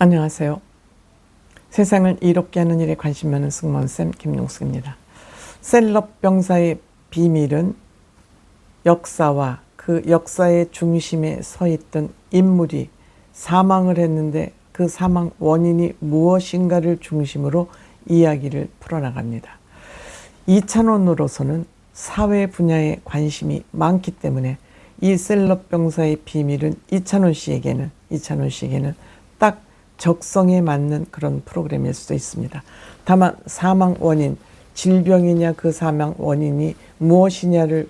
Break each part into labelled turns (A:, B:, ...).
A: 안녕하세요. 세상을 이롭게 하는 일에 관심 많은 승무원쌤 김용숙입니다. 셀럽 병사의 비밀은 역사와 그 역사의 중심에 서 있던 인물이 사망을 했는데 그 사망 원인이 무엇인가를 중심으로 이야기를 풀어나갑니다. 이찬원으로서는 사회 분야에 관심이 많기 때문에 이 셀럽 병사의 비밀은 이찬원 씨에게는 딱 적성에 맞는 그런 프로그램일 수도 있습니다. 다만 사망 원인, 질병이냐 그 사망 원인이 무엇이냐를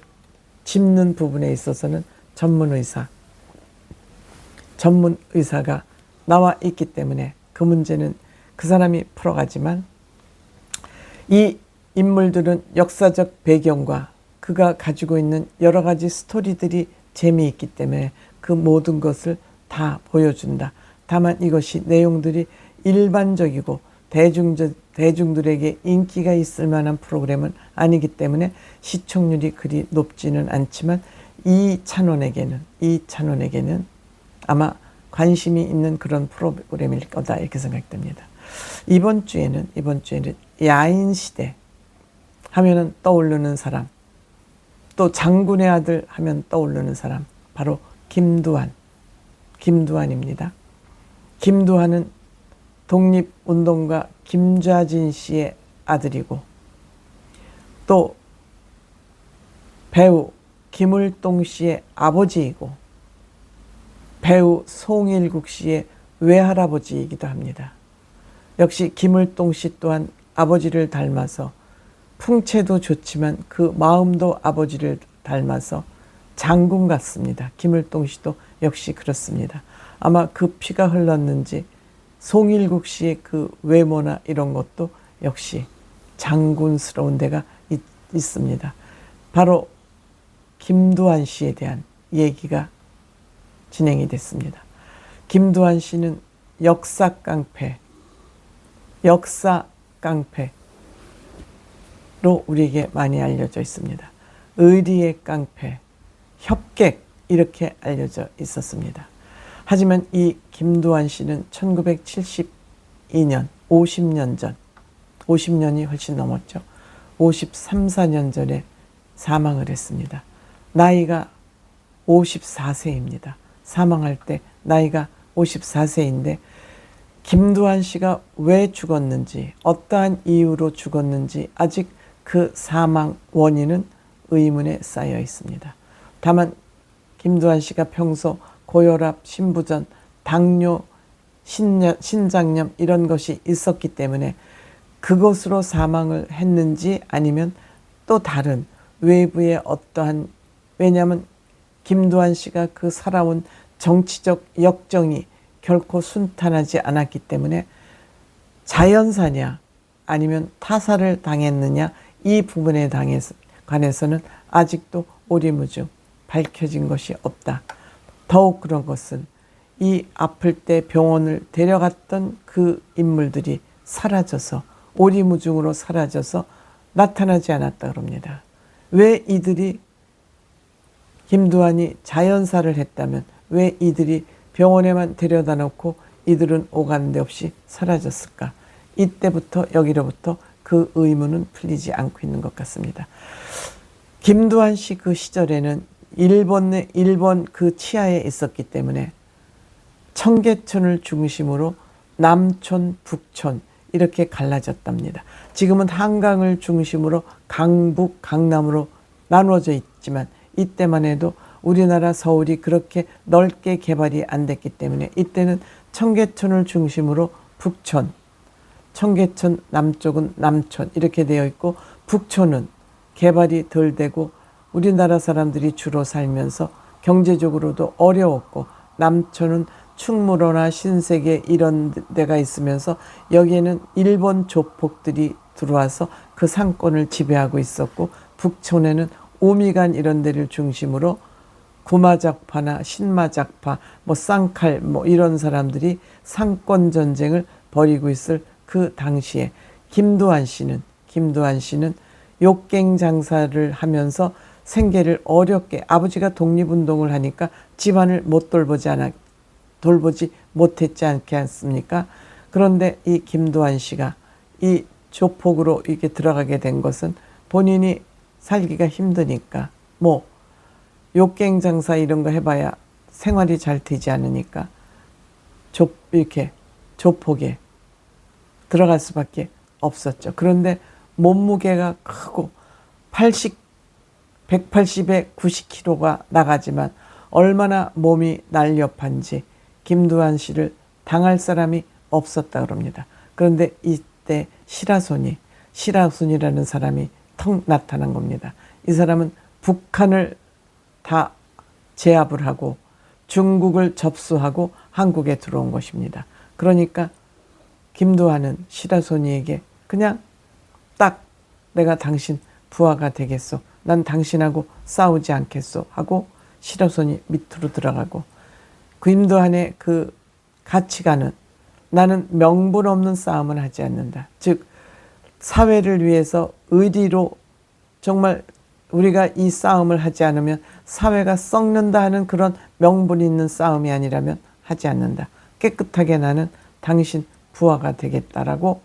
A: 짚는 부분에 있어서는 전문 의사가 나와 있기 때문에 그 문제는 그 사람이 풀어가지만, 이 인물들은 역사적 배경과 그가 가지고 있는 여러 가지 스토리들이 재미있기 때문에 그 모든 것을 다 보여준다. 다만 이것이 내용들이 일반적이고 대중들에게 인기가 있을 만한 프로그램은 아니기 때문에 시청률이 그리 높지는 않지만 이찬원에게는 아마 관심이 있는 그런 프로그램일 거다, 이렇게 생각됩니다. 이번 주에는 야인시대 하면은 떠오르는 사람, 또 장군의 아들 하면 떠오르는 사람, 바로 김두한입니다. 김두한은 독립운동가 김좌진 씨의 아들이고, 또 배우 김을동 씨의 아버지이고, 배우 송일국 씨의 외할아버지이기도 합니다. 역시 김을동 씨 또한 아버지를 닮아서 풍채도 좋지만 그 마음도 아버지를 닮아서 장군 같습니다. 김을동 씨도 역시 그렇습니다. 아마 그 피가 흘렀는지 송일국 씨의 그 외모나 이런 것도 역시 장군스러운 데가 있습니다. 바로 김두한 씨에 대한 얘기가 진행이 됐습니다. 김두한 씨는 역사 깡패로 우리에게 많이 알려져 있습니다. 의리의 깡패, 협객, 이렇게 알려져 있었습니다. 하지만 이 김두한 씨는 1972년, 50년 전, 50년이 훨씬 넘었죠. 53, 4년 전에 사망을 했습니다. 나이가 54세입니다. 사망할 때 나이가 54세인데 김두한 씨가 왜 죽었는지, 어떠한 이유로 죽었는지 아직 그 사망 원인은 의문에 쌓여 있습니다. 다만 김두한 씨가 평소 고혈압, 신부전, 당뇨, 신장염 이런 것이 있었기 때문에 그것으로 사망을 했는지, 아니면 또 다른 외부의 어떠한, 왜냐하면 김두한 씨가 그 살아온 정치적 역정이 결코 순탄하지 않았기 때문에 자연사냐 아니면 타살을 당했느냐, 이 부분에 관해서는 아직도 오리무중 밝혀진 것이 없다. 더욱 그런 것은 이 아플 때 병원을 데려갔던 그 인물들이 사라져서, 오리무중으로 사라져서 나타나지 않았다 그럽니다. 왜 이들이, 김두한이 자연사를 했다면 왜 이들이 병원에만 데려다 놓고 이들은 오가는데 없이 사라졌을까? 이때부터 여기로부터 그 의문은 풀리지 않고 있는 것 같습니다. 김두한 씨 그 시절에는 일본 그 치하에 있었기 때문에 청계천을 중심으로 남촌, 북촌 이렇게 갈라졌답니다. 지금은 한강을 중심으로 강북, 강남으로 나누어져 있지만 이때만 해도 우리나라 서울이 그렇게 넓게 개발이 안 됐기 때문에 이때는 청계천을 중심으로 북촌, 청계천 남쪽은 남촌 이렇게 되어 있고, 북촌은 개발이 덜 되고 우리나라 사람들이 주로 살면서 경제적으로도 어려웠고, 남촌은 충무로나 신세계 이런 데가 있으면서 여기에는 일본 조폭들이 들어와서 그 상권을 지배하고 있었고, 북촌에는 오미간 이런 데를 중심으로 구마작파나 신마작파, 쌍칼 이런 사람들이 상권 전쟁을 벌이고 있을 그 당시에 김두한 씨는 욕갱 장사를 하면서 생계를 어렵게, 아버지가 독립운동을 하니까 집안을 못 돌보지 돌보지 못했지 않습니까? 그런데 이 김두한 씨가 이 조폭으로 이렇게 들어가게 된 것은 본인이 살기가 힘드니까, 뭐 욕갱 장사 이런 거 해봐야 생활이 잘 되지 않으니까 이렇게 조폭에 들어갈 수밖에 없었죠. 그런데 몸무게가 크고 180에 90kg가 나가지만 얼마나 몸이 날렵한지 김두한 씨를 당할 사람이 없었다 그럽니다. 그런데 이때 시라손이라는 사람이 턱 나타난 겁니다. 이 사람은 북한을 다 제압을 하고 중국을 접수하고 한국에 들어온 것입니다. 그러니까 김두한은 시라소니에게 그냥 딱 내가 당신 부하가 되겠소. 난 당신하고 싸우지 않겠소 하고 시라소니 밑으로 들어가고, 김두한의 그 가치관은 나는 명분 없는 싸움을 하지 않는다. 즉 사회를 위해서 의리로 정말 우리가 이 싸움을 하지 않으면 사회가 썩는다 하는 그런 명분 있는 싸움이 아니라면 하지 않는다. 깨끗하게 나는 당신 부하가 되겠다라고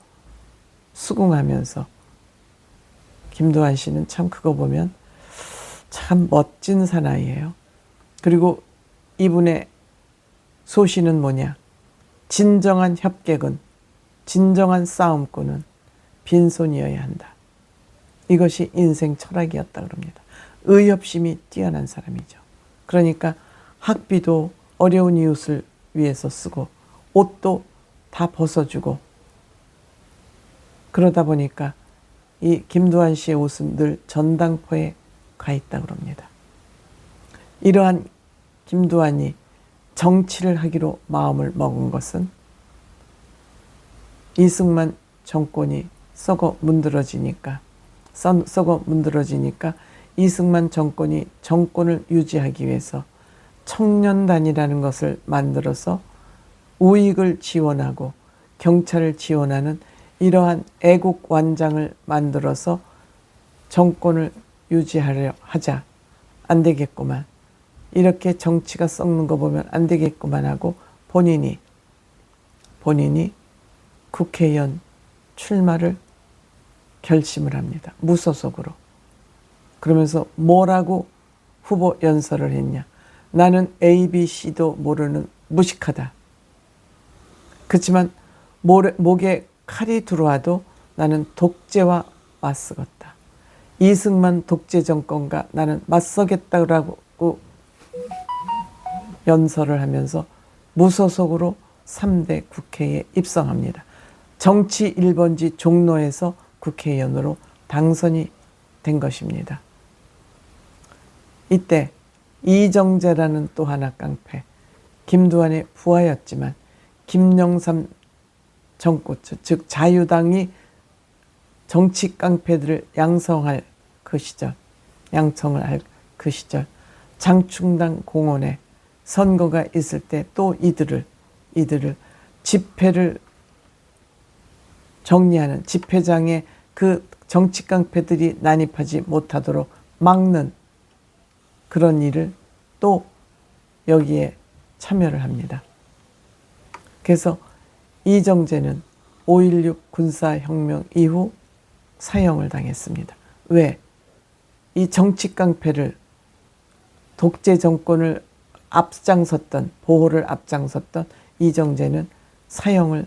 A: 수긍하면서, 김두한 씨는 참 그거 보면 참 멋진 사나이예요. 그리고 이분의 소신은 뭐냐? 진정한 협객은, 진정한 싸움꾼은 빈손이어야 한다. 이것이 인생 철학이었다 그럽니다. 의협심이 뛰어난 사람이죠. 그러니까 학비도 어려운 이웃을 위해서 쓰고 옷도 다 벗어주고, 그러다 보니까 이 김두한 씨의 옷은 늘 전당포에 가 있다 그럽니다. 이러한 김두한이 정치를 하기로 마음을 먹은 것은 이승만 정권이 썩어 문드러지니까 이승만 정권이 정권을 유지하기 위해서 청년단이라는 것을 만들어서 우익을 지원하고 경찰을 지원하는 이러한 애국 완장을 만들어서 정권을 유지하려 하자. 안 되겠구만. 이렇게 정치가 썩는 거 보면 안 되겠구만 하고 본인이 국회의원 출마를 결심을 합니다. 무소속으로. 그러면서 뭐라고 후보 연설을 했냐. 나는 ABC도 모르는 무식하다. 그렇지만 목에 칼이 들어와도 나는 독재와 맞서겠다. 이승만 독재 정권과 나는 맞서겠다고 연설을 하면서 무소속으로 3대 국회에 입성합니다. 정치 1번지 종로에서 국회의원으로 당선이 된 것입니다. 이때 이정재라는 또 하나 깡패, 김두한의 부하였지만 김영삼 정권, 즉 자유당이 정치 깡패들을 양성할 그 시절, 장충당 공원에 선거가 있을 때 또 이들을 집회를 정리하는 집회장에 그 정치 깡패들이 난입하지 못하도록 막는 그런 일을 또 여기에 참여를 합니다. 그래서 이정재는 5.16 군사혁명 이후 사형을 당했습니다. 왜? 이 정치 깡패를, 독재 정권을 보호를 앞장섰던 이정재는 사형을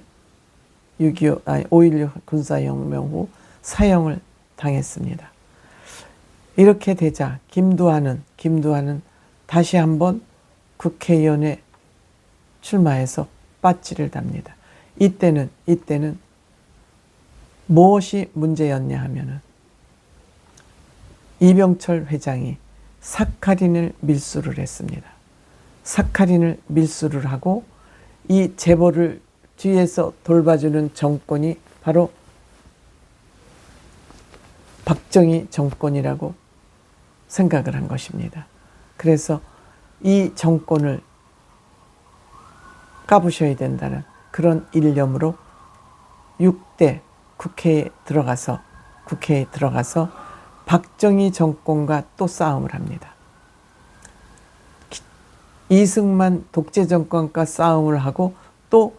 A: 5.16 군사혁명 후 사형을 당했습니다. 이렇게 되자 김두한은 다시 한번 국회의원에 출마해서 빠찌를 답니다. 이때는 무엇이 문제였냐 하면은 이병철 회장이 사카린을 밀수를 했습니다. 사카린을 밀수를 하고 이 재벌을 뒤에서 돌봐주는 정권이 바로 박정희 정권이라고 생각을 한 것입니다. 그래서 이 정권을 까부셔야 된다는 그런 일념으로 6대 국회에 들어가서 박정희 정권과 또 싸움을 합니다. 이승만 독재 정권과 싸움을 하고 또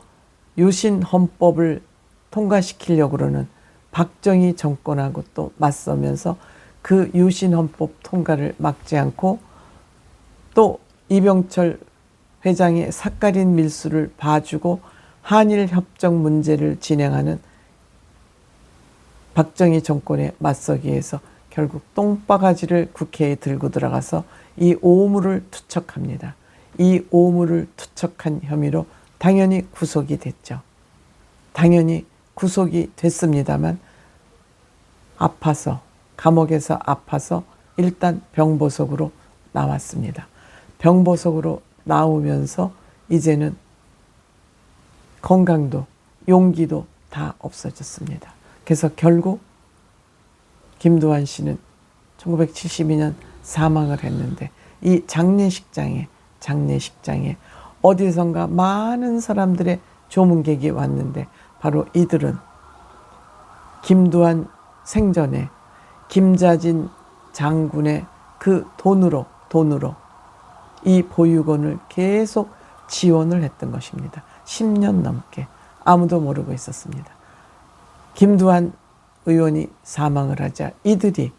A: 유신 헌법을 통과시키려고 그러는 박정희 정권하고 또 맞서면서 그 유신 헌법 통과를 막지 않고 또 이병철 회장의 사카린 밀수를 봐주고 한일 협정 문제를 진행하는 박정희 정권에 맞서기 위해서 결국 똥바가지를 국회에 들고 들어가서 이 오물을 투척합니다. 이 오물을 투척한 혐의로 당연히 구속이 됐죠. 당연히 구속이 됐습니다만 아파서, 감옥에서 아파서 일단 병보석으로 나왔습니다. 병보석으로 나오면서 이제는 건강도 용기도 다 없어졌습니다. 그래서 결국 김두한 씨는 1972년 사망을 했는데 이 장례식장에 어디선가 많은 사람들의 조문객이 왔는데 바로 이들은 김두한 생전에 김자진 장군의 그 돈으로 이 보육원을 계속 지원을 했던 것입니다. 10년 넘게 아무도 모르고 있었습니다. 김두한 의원이 사망을 하자 이들이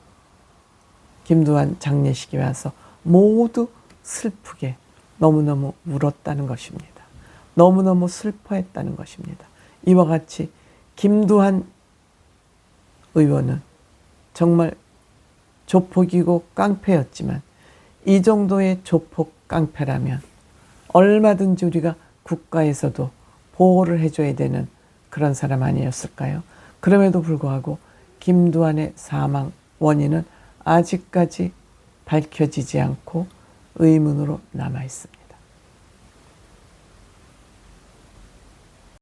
A: 김두한 장례식에 와서 모두 슬프게 너무너무 울었다는 것입니다. 너무너무 슬퍼했다는 것입니다. 이와 같이 김두한 의원은 정말 조폭이고 깡패였지만 이 정도의 조폭 깡패라면 얼마든지 우리가 국가에서도 보호를 해줘야 되는 그런 사람 아니었을까요? 그럼에도 불구하고 김두한의 사망 원인은 아직까지 밝혀지지 않고 의문으로 남아 있습니다.